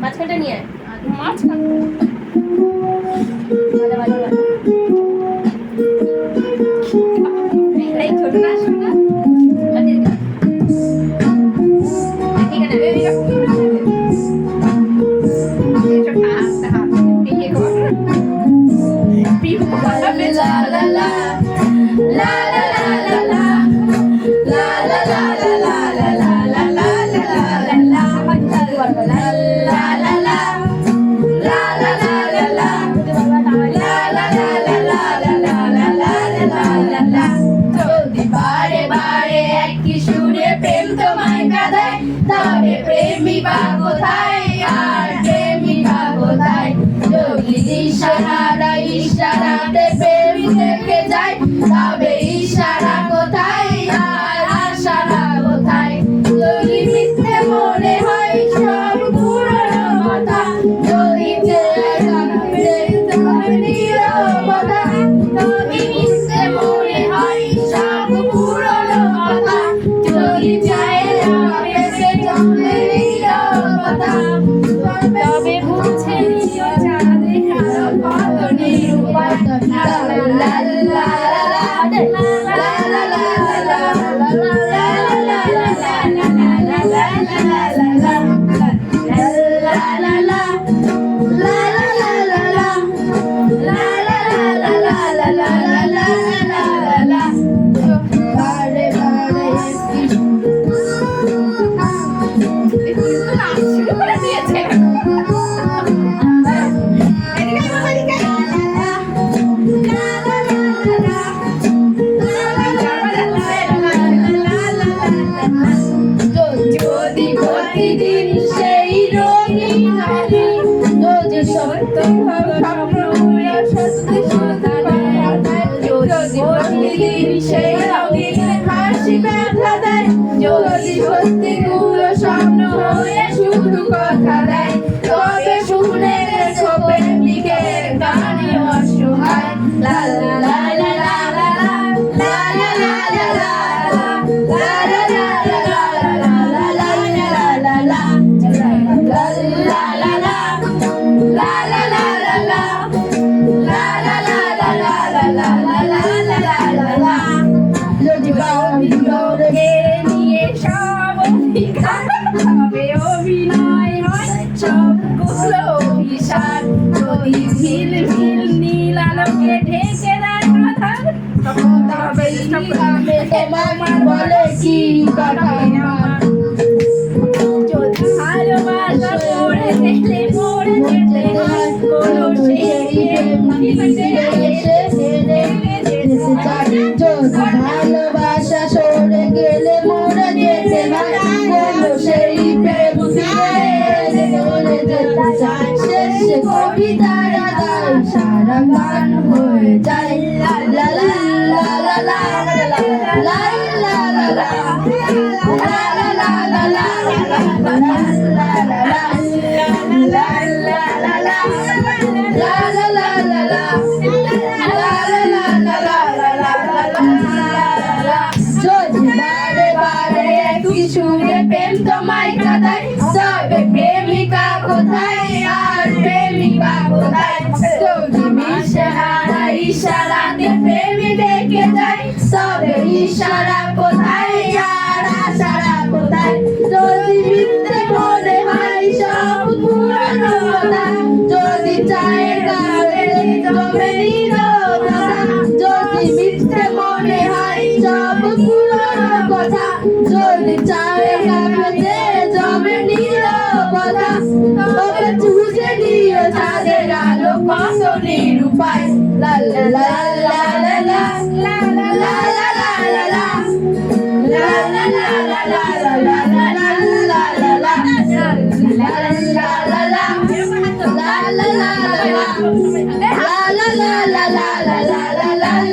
মাঝখানটা নিয়ে মাঝখান এই ছোট না শোনা তবে প্রেমিকা কোথায় আর প্রেমিকা কোথায় যদি ইশারা ইশারাতে প্রেম থেকে যায় তবে ইশারা কোথায় আর আশারা কোথায় যদি মিথ্যে মনে হয় সব পুরনো কথা যদি নীরবতা তবে মিথ্যে মনে হয় সব পুরনো কথা যদি তবে বুঝে নিও চাঁদের কত নিরূপায় লা লা লা প্রতিদিন সেই রঙিন যদি সত্য প্রতিদিন সেই রঙিন হাসি ব্যথা দেয় যদি সত্যি গুলো স্বপ্ন হয়ে শুধু কথা দেয় তবে শুনে রেখো প্রেমিকের গানে অসহায় লা লা লা লা লা লা লা লা লা লা যদি নিয়ে সব হবে অভিনয় হয় সবগুলো অভিশাপ যদি ঝিল ঝিল নীল আলোকে ঢেকে দেয় মাথা তবে তোমার বলে কি কথা যদি ভালোবাসা পড়ে গেলে মরে যেতে হয় কোনো ভালোবাসা সরে গেলে মরে যেতে হয় কোনো সেই প্রেম মরে যেতে চায় শেষে কবিতারা গায় সারা গান হয়ে যায় লা লা লা লা লা লা লা লা লা লা সুরে প্রেম তোমায় কাঁদায় তবে প্রেমিকা কোথায় আর প্রেমিকা কোথায় যদি ইশারা ইশারাতে প্রেমী ডেকে যায় তবে ইশারা কোথায় আর আশারা কোথায় যদি মিথ্যে মনে হয় সব পুরনো কথা যদি চায় গাবে তবে নীরবতা যদি মিথ্যে মনে হয় সব পুরনো কথা যদি চায় গাবে তবে নীরবতা তবে বুঝে নিও চাঁদের আলো কত নিরূপায় লা লা লা লা লা লা লা লা la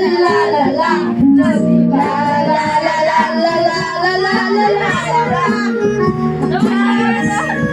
la la la